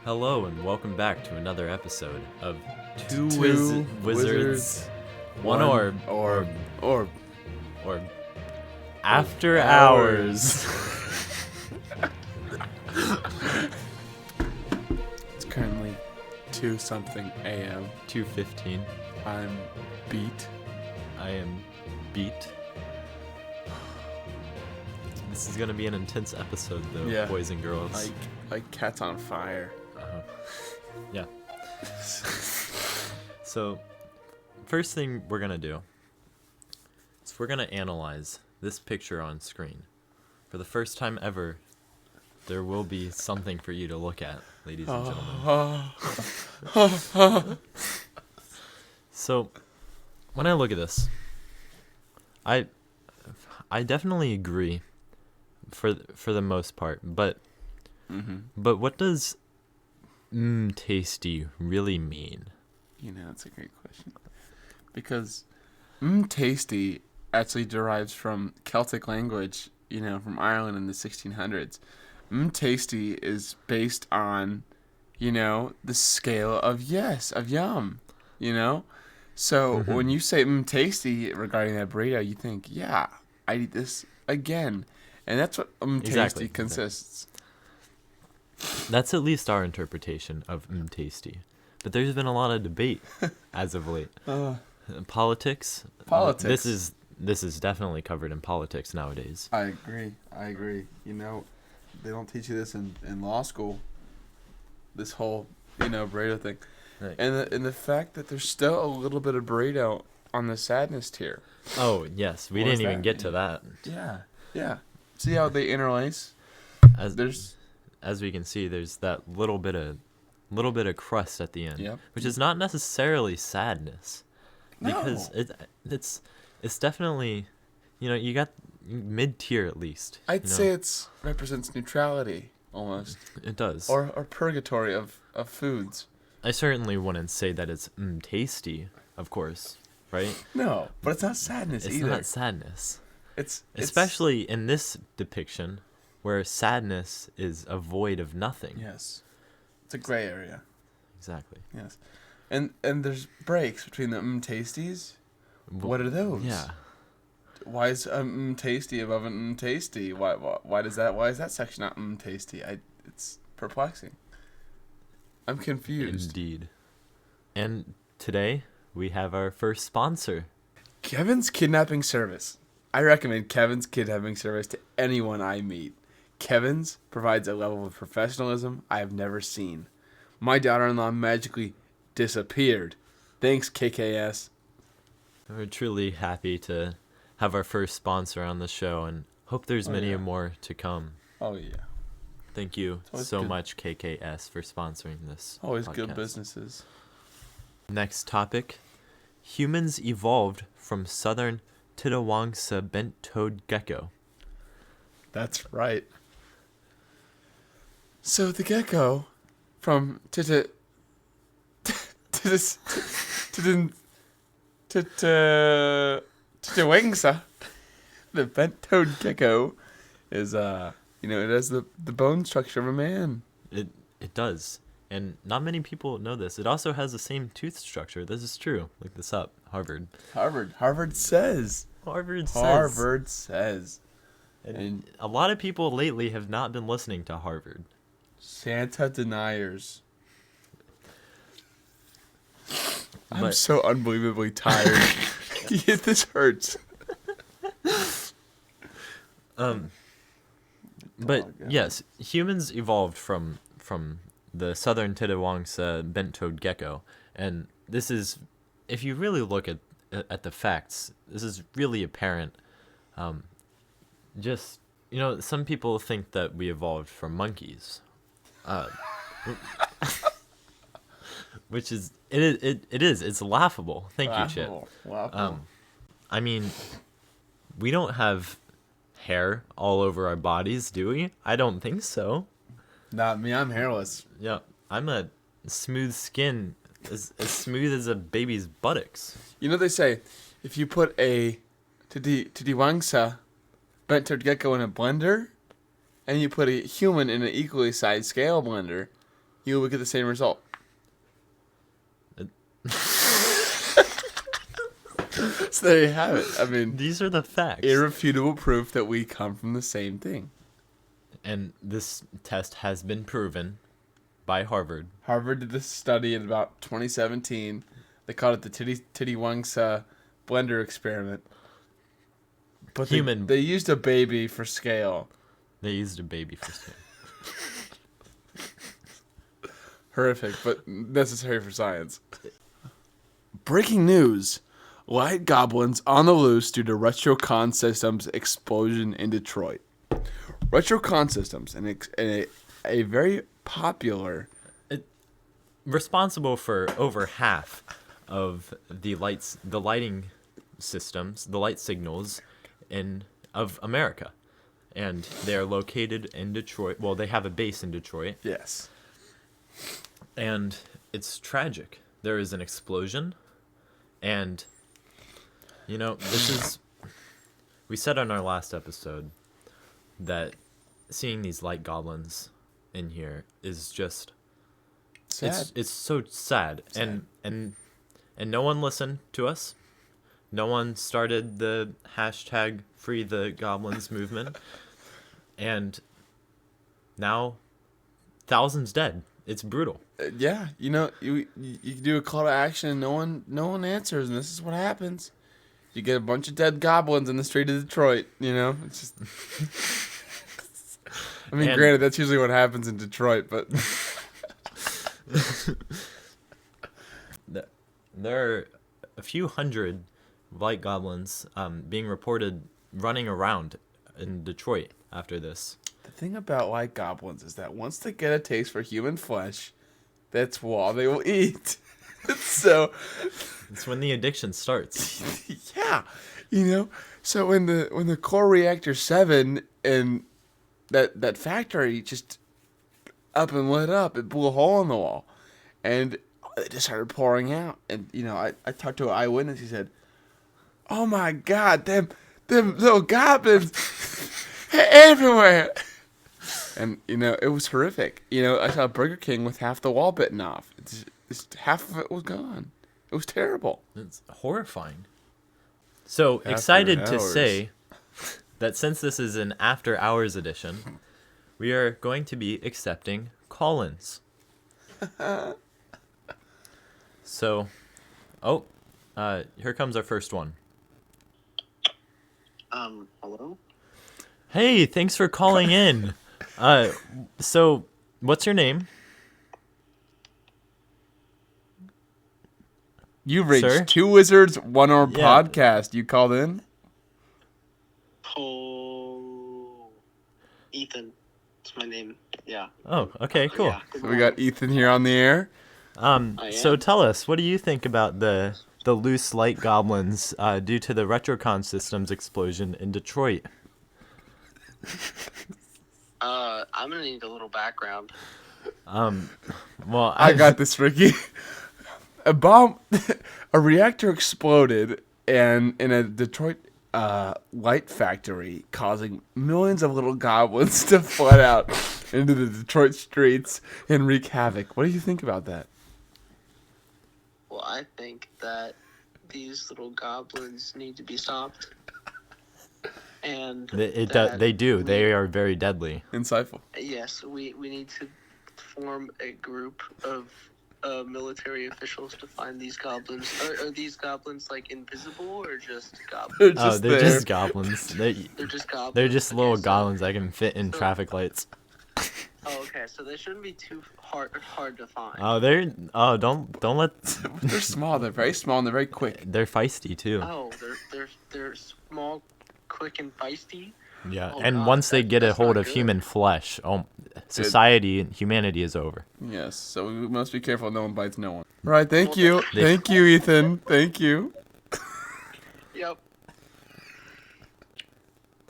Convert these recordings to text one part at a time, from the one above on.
Hello and welcome back to another episode of Two Wizards, One Orb, Orb. After Hours. It's currently 2-something a.m. 2:15. I'm beat. I am beat. This is gonna be an intense episode, though, Yeah. boys and girls. Like cat's on fire. Yeah. So, first thing we're gonna do is we're gonna analyze this picture on screen. For the first time ever, there will be something for you to look at, ladies and gentlemen. So, when I look at this, I definitely agree for the most part, but what does tasty really mean? It's a great question. Because tasty actually derives from Celtic language, from Ireland in the 1600s. Tasty is based on, the scale of yum, So when you say tasty regarding that burrito, you think, yeah, I'd eat this again. And that's what tasty consists. That's at least our interpretation of tasty. But there's been a lot of debate as of late. Politics. This is definitely covered in politics nowadays. I agree. They don't teach you this in law school. This whole, burrito thing. Right. And the fact that there's still a little bit of burrito on the sadness tier. Oh, yes. We didn't even get to that. Yeah. See how they interlace? As we can see, there's that little bit of crust at the end, Yep. which is not necessarily sadness, because it's definitely, you got mid tier at least. I'd say it represents neutrality almost. It does. Or purgatory of foods. I certainly wouldn't say that it's tasty, of course, right? No, but it's not sadness either. It's not sadness. It's especially in this depiction, where sadness is a void of nothing. Yes. It's a gray area. Exactly. Yes. And there's breaks between the tasties. What are those? Yeah. Why is tasty above an tasty? Why is that section not tasty? It's perplexing. I'm confused. Indeed. And today we have our first sponsor. Kevin's Kidnapping Service. I recommend Kevin's Kidnapping Service to anyone I meet. Kevin's provides a level of professionalism I have never seen. My daughter-in-law magically disappeared. Thanks, KKS. We're truly happy to have our first sponsor on the show and hope there's many more to come. Oh, yeah. Thank you so much, KKS, for sponsoring this Always podcast. good businesses. Next topic. Humans evolved from southern Tittawangsa bent-toed gecko. That's right. So the gecko from Tittawangsa, the bent-toed gecko is it has the bone structure of a man. It does. And not many people know this. It also has the same tooth structure. This is true. Look this up. Harvard says. And a lot of people lately have not been listening to Harvard. Santa deniers. I'm so unbelievably tired. This hurts. But yes, humans evolved from the southern Tittawangsa bent-toed gecko, and this is, if you really look at the facts, this is really apparent. Just some people think that we evolved from monkeys, which is it's laughable. Thank you, Chip. Laughable. I mean, we don't have hair all over our bodies, do we? I don't think so. Not me. I'm hairless. Yeah, I'm a smooth skin, as smooth as a baby's buttocks. They say if you put a Tittawangsa bent-toed gecko in a blender, and you put a human in an equally sized scale blender, you would get the same result. So there you have it. I mean, these are the facts. Irrefutable proof that we come from the same thing. And this test has been proven by Harvard. Harvard did this study in about 2017. They called it the Titty-Wangsa blender experiment. But they used a baby for scale. They used a baby for scale. Horrific, but necessary for science. Breaking news. Light goblins on the loose due to RetroCon Systems explosion in Detroit. RetroCon Systems, a very popular... responsible for over half of the lighting systems, the light signals of America. And they're located in Detroit. Well, they have a base in Detroit. Yes. And it's tragic. There is an explosion, and we said on our last episode that seeing these light goblins in here is just sad. It's so sad. And no one listened to us. No one started the hashtag Free the Goblins movement, and now thousands dead. It's brutal. Yeah, you do a call to action and no one answers, and this is what happens. You get a bunch of dead goblins in the street of Detroit. It's just. I mean, granted, that's usually what happens in Detroit, but. There are a few hundred light goblins being reported running around in Detroit after this. The thing about light goblins is that once they get a taste for human flesh, that's all they will eat. So it's when the addiction starts. Yeah, So when the core reactor 7 and that factory just up and lit up, it blew a hole in the wall, and it just started pouring out. And I talked to an eyewitness. He said, "Oh my God, them little goblins everywhere." And, it was horrific. I saw Burger King with half the wall bitten off. It's half of it was gone. It was terrible. It's horrifying. So excited to say that since this is an after hours edition, we are going to be accepting call-ins. So, here comes our first one. Hello? Hey, thanks for calling in. So, what's your name? You've reached Sir? Two Wizards, One Orb podcast. You called in? Oh, Ethan. That's my name. Yeah. Oh, okay, cool. Yeah, So we got Ethan here on the air. So tell us, what do you think about the loose light goblins due to the RetroCon Systems explosion in Detroit? I'm gonna need a little background. Well, I got this, Ricky. A reactor exploded in a Detroit light factory, causing millions of little goblins to flood out into the Detroit streets and wreak havoc. What do you think about that? Well, I think that these little goblins need to be stopped. And they do. They are very deadly. Insightful. Yes, we need to form a group of military officials to find these goblins. Are these goblins invisible or just goblins? They're just goblins. They're just goblins. They're just little goblins that can fit in traffic lights. Oh, okay. So they shouldn't be too hard to find. Don't let. They're small. They're very small and they're very quick. They're feisty too. Oh, they're small, quick, and feisty. Yeah, Oh, and God, once they get a that's hold not of good. human flesh, society and humanity is over. Yes, so we must be careful no one bites no one. All right, thank you. Thank you, Ethan. Thank you. Yep.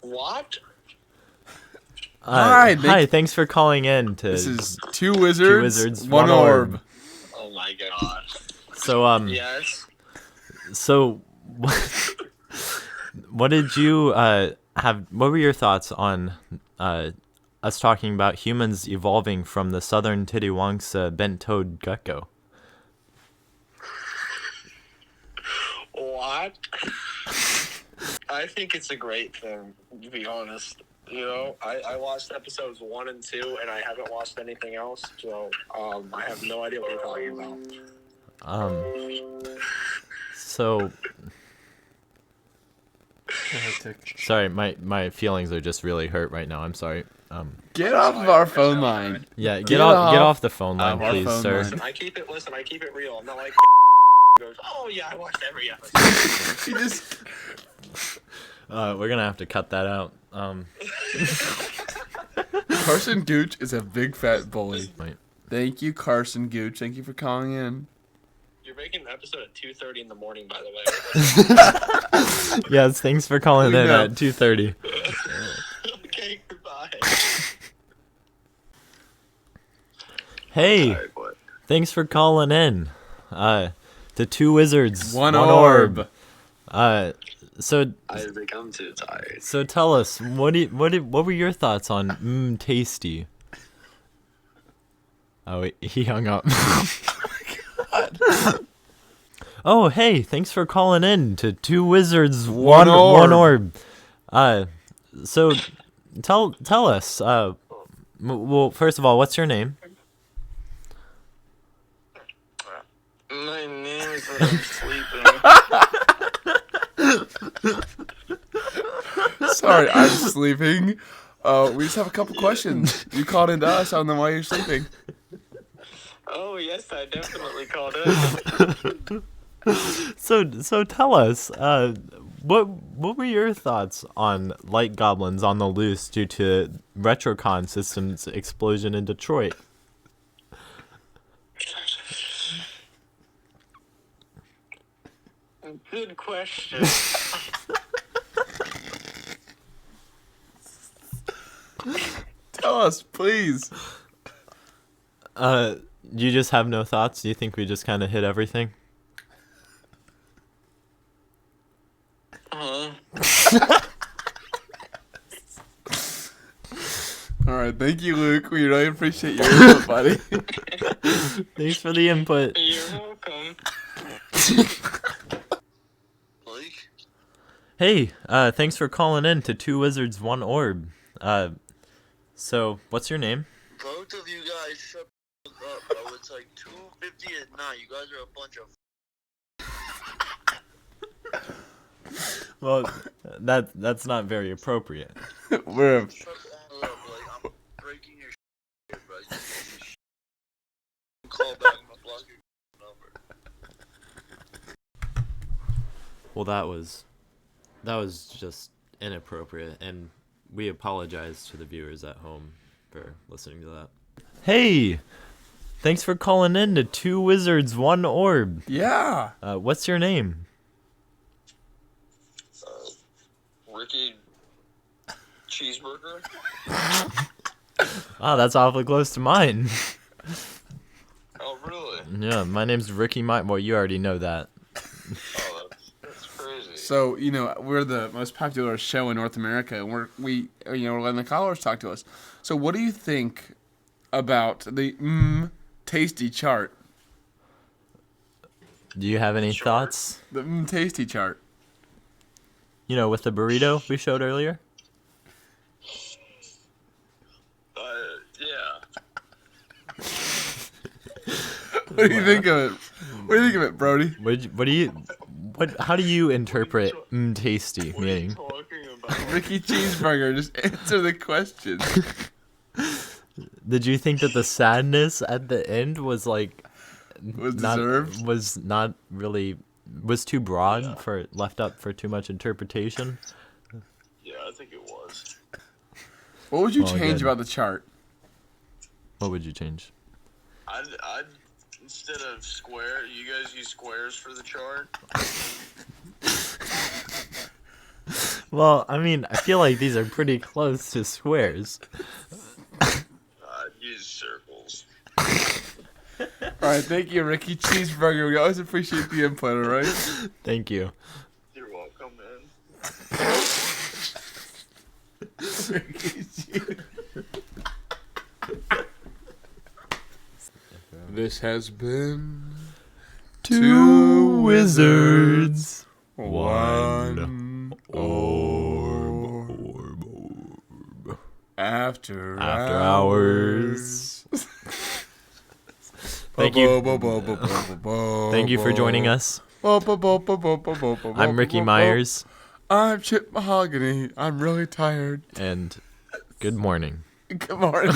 What? Hi, thanks for calling in to. This is Two Wizards, One One Orb. Oh my God. So Yes. So, what did you have? What were your thoughts on us talking about humans evolving from the southern Tittywonks bent-toed gecko. What? I think it's a great thing, to be honest. You know, I watched episodes 1 and 2, and I haven't watched anything else, so I have no idea what you're talking about. So... Sorry, my feelings are just really hurt right now. I'm sorry. Get off of our phone line. Yeah, get off the phone line, please, sir. Listen, I keep it real. I'm not like goes, oh yeah, I watched every episode. He just... We're gonna have to cut that out. Carson Gooch is a big fat bully. Right. Thank you, Carson Gooch. Thank you for calling in. You're making an episode at 2:30 in the morning, by the way. Yes, thanks for calling in at 2:30. Okay, goodbye. Hey, Sorry, what? thanks for calling in. To Two Wizards, One orb. So I think I'm too tired. So tell us, what were your thoughts on tasty? Oh, he hung up. Oh, hey, thanks for calling in to Two Wizards, One Orb. So tell us. Well, first of all, what's your name? My name is when I'm sleeping. Sorry, I'm sleeping. We just have a couple questions. You called into us. I don't know why you're sleeping. Oh yes, I definitely called in. So tell us, what were your thoughts on light goblins on the loose due to Retrocon Systems' explosion in Detroit? Good question. Tell us, please. You just have no thoughts? Do you think we just kind of hit everything? All right, thank you, Luke. We really appreciate your input, buddy. Thanks for the input. You're welcome. Blake? Hey, thanks for calling in to Two Wizards, One Orb. So, what's your name? Both of you guys shut the fuck up, bro. It's like 2:50 at night. You guys are a bunch of... Well, that's not very appropriate. We're... Shut the hell up, Blake. I'm breaking your shit, bro. You piece of shit. Call back and I'll block your number. Well, that was just inappropriate, and we apologize to the viewers at home for listening to that. Hey, thanks for calling in to Two Wizards, One Orb. Yeah. What's your name? Ricky Cheeseburger? Ah, that's awfully close to mine. Oh, really? Yeah, my name's Ricky Mike. Well, you already know that. Oh, that's crazy. So, you know, we're the most popular show in North America, and we're letting the callers talk to us. So what do you think about the tasty chart? Do you have any thoughts? The tasty chart. You know, with the burrito we showed earlier? Yeah. What do you think of it? What do you think of it, Brody? How do you interpret tasty meaning? What are you talking about? Ricky Cheeseburger, just answer the question. Did you think that the sadness at the end was like Deserved? Was too broad for left up for too much interpretation? Yeah, I think it was. What would you Well, change good. about the chart? What would you change? I'd instead of square, you guys use squares for the chart. Well, I mean, I feel like these are pretty close to squares. I'd use circles. All right, thank you, Ricky Cheeseburger. We always appreciate the input, all right? Thank you. You're welcome, man. Ricky Cheeseburger. This has been Two wizards. One orb. After hours. Thank you. Thank you for joining us. I'm Ricky Myers. I'm Chip Mahogany. I'm really tired. And good morning. Good morning.